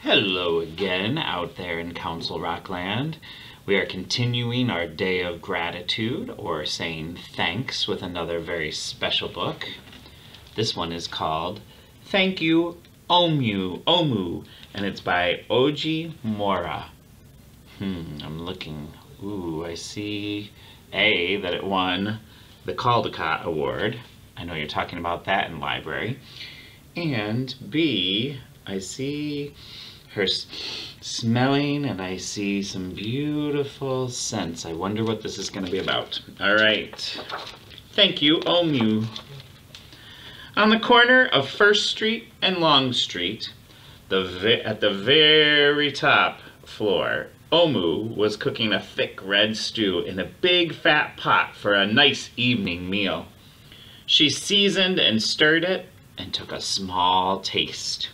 Hello again out there in Council Rockland. We are continuing our day of gratitude, or saying thanks, with another very special book. This one is called Thank You, Omu, and it's by Oji Mora. I'm looking. I see that it won the Caldecott Award. I know you're talking about that in library. And B, I see her smelling, and I see some beautiful scents. I wonder what this is going to be about. All right. Thank you, Omu. On the corner of First Street and Long Street, at the very top floor, Omu was cooking a thick red stew in a big fat pot for a nice evening meal. She seasoned and stirred it and took a small taste.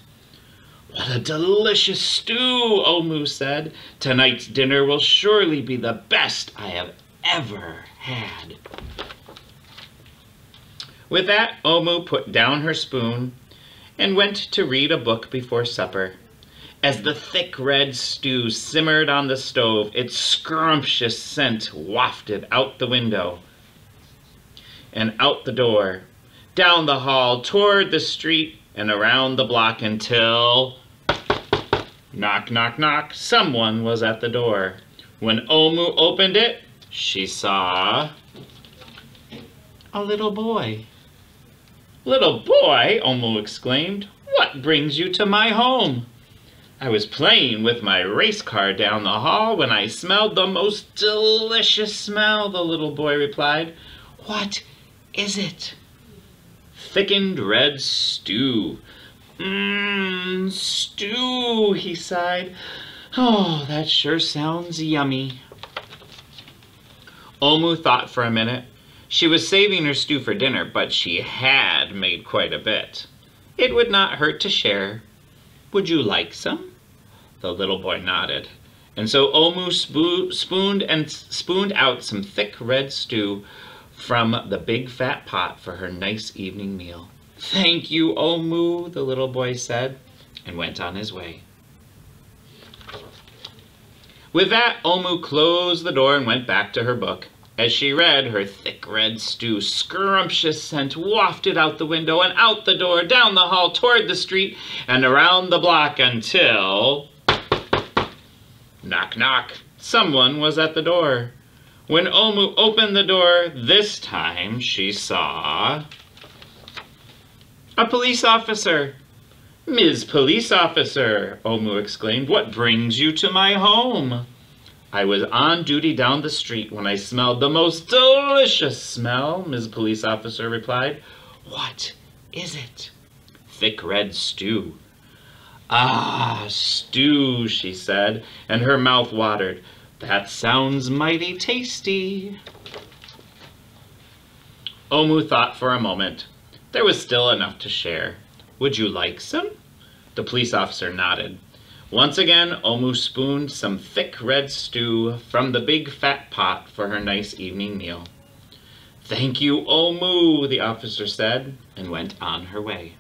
"What a delicious stew," Omu said. "Tonight's dinner will surely be the best I have ever had." With that, Omu put down her spoon and went to read a book before supper. As the thick red stew simmered on the stove, its scrumptious scent wafted out the window and out the door, down the hall, toward the street, and around the block until... knock, knock, knock. Someone was at the door. When Omu opened it, she saw a little boy. "Little boy," Omu exclaimed, "what brings you to my home?" "I was playing with my race car down the hall when I smelled the most delicious smell," the little boy replied. "What is it?" "Thickened red stew." Stew," he sighed. "Oh, that sure sounds yummy." Omu thought for a minute. She was saving her stew for dinner, but she had made quite a bit. It would not hurt to share. "Would you like some?" The little boy nodded, and so Omu spooned out some thick red stew from the big fat pot for her nice evening meal. "Thank you, Omu," the little boy said, and went on his way. With that, Omu closed the door and went back to her book. As she read, her thick red stew, scrumptious scent wafted out the window and out the door, down the hall, toward the street, and around the block until... knock, knock. Someone was at the door. When Omu opened the door, this time she saw a police officer. "Ms. Police Officer," Omu exclaimed, "what brings you to my home?" "I was on duty down the street when I smelled the most delicious smell," Ms. Police Officer replied. "What is it?" "Thick red stew." "Ah, stew," she said, and her mouth watered. "That sounds mighty tasty." Omu thought for a moment. There was still enough to share. "Would you like some?" The police officer nodded. Once again, Omu spooned some thick red stew from the big fat pot for her nice evening meal. "Thank you, Omu," the officer said, and went on her way.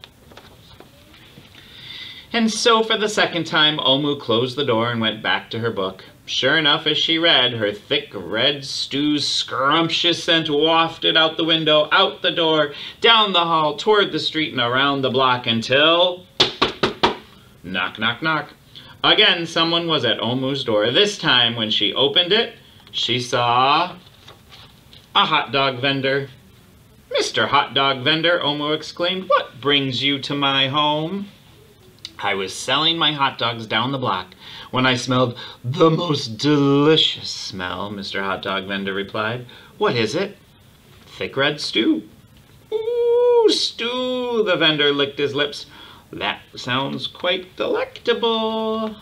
And so for the second time, Omu closed the door and went back to her book. Sure enough, as she read, her thick red stew's scrumptious scent wafted out the window, out the door, down the hall, toward the street, and around the block until... knock, knock, knock. Again, someone was at Omu's door. This time, when she opened it, she saw a hot dog vendor. "Mr. Hot Dog Vendor," Omu exclaimed, "what brings you to my home?" "I was selling my hot dogs down the block when I smelled the most delicious smell," Mr. Hot Dog Vendor replied. "What is it?" "Thick red stew." "Ooh, stew," the vendor licked his lips. "That sounds quite delectable."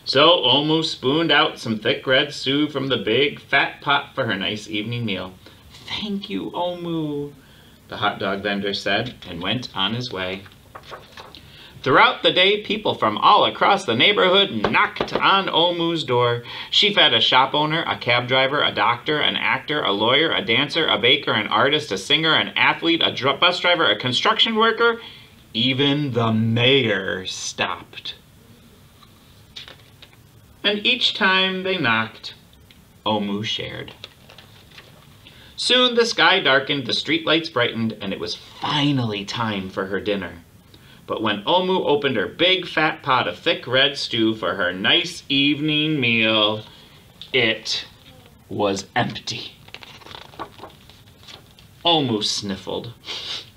So Omu spooned out some thick red stew from the big fat pot for her nice evening meal. "Thank you, Omu," the hot dog vendor said, and went on his way. Throughout the day, people from all across the neighborhood knocked on Omu's door. She fed a shop owner, a cab driver, a doctor, an actor, a lawyer, a dancer, a baker, an artist, a singer, an athlete, a bus driver, a construction worker. Even the mayor stopped. and each time they knocked, Omu shared. Soon the sky darkened, the streetlights brightened, and it was finally time for her dinner. But when Omu opened her big fat pot of thick red stew for her nice evening meal, it was empty. Omu sniffled.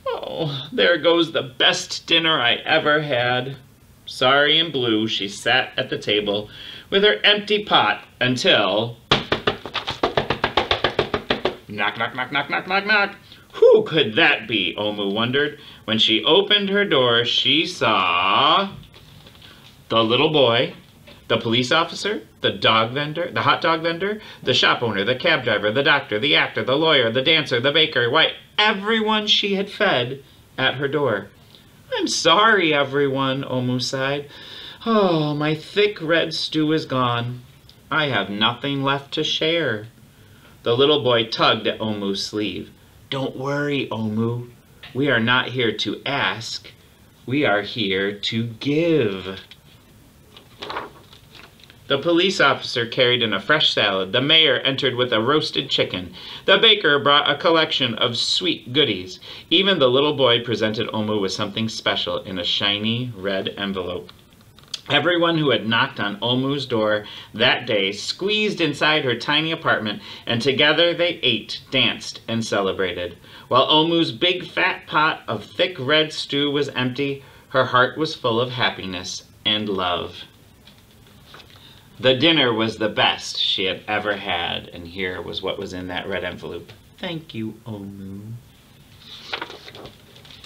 Oh, there goes the best dinner I ever had. Sorry and blue, she sat at the table with her empty pot until... Knock, knock, knock, knock, knock, knock, knock. Who could that be, Omu wondered. When she opened her door, she saw the little boy, the police officer, the dog vendor, the hot dog vendor, the shop owner, the cab driver, the doctor, the actor, the lawyer, the dancer, the baker, why, everyone she had fed at her door. I'm sorry, everyone, Omu sighed. Oh, my thick red stew is gone. I have nothing left to share. The little boy tugged at Omu's sleeve. Don't worry, Omu. We are not here to ask. We are here to give. The police officer carried in a fresh salad. The mayor entered with a roasted chicken. The baker brought a collection of sweet goodies. Even the little boy presented Omu with something special in a shiny red envelope. Everyone who had knocked on Omu's door that day squeezed inside her tiny apartment, and together they ate, danced, and celebrated. While Omu's big fat pot of thick red stew was empty, her heart was full of happiness and love. The dinner was the best she had ever had, and here was what was in that red envelope. Thank you, Omu.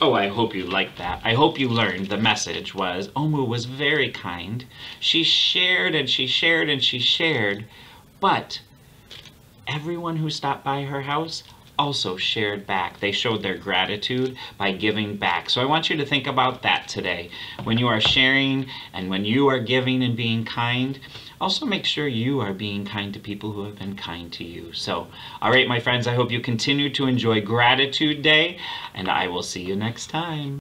Oh, I hope you liked that. I hope you learned the message was Omu was very kind. She shared and she shared and she shared, but everyone who stopped by her house also shared back. They showed their gratitude by giving back. So I want you to think about that today. When you are sharing and when you are giving and being kind, also make sure you are being kind to people who have been kind to you. So, all right, my friends, I hope you continue to enjoy Gratitude Day, and I will see you next time.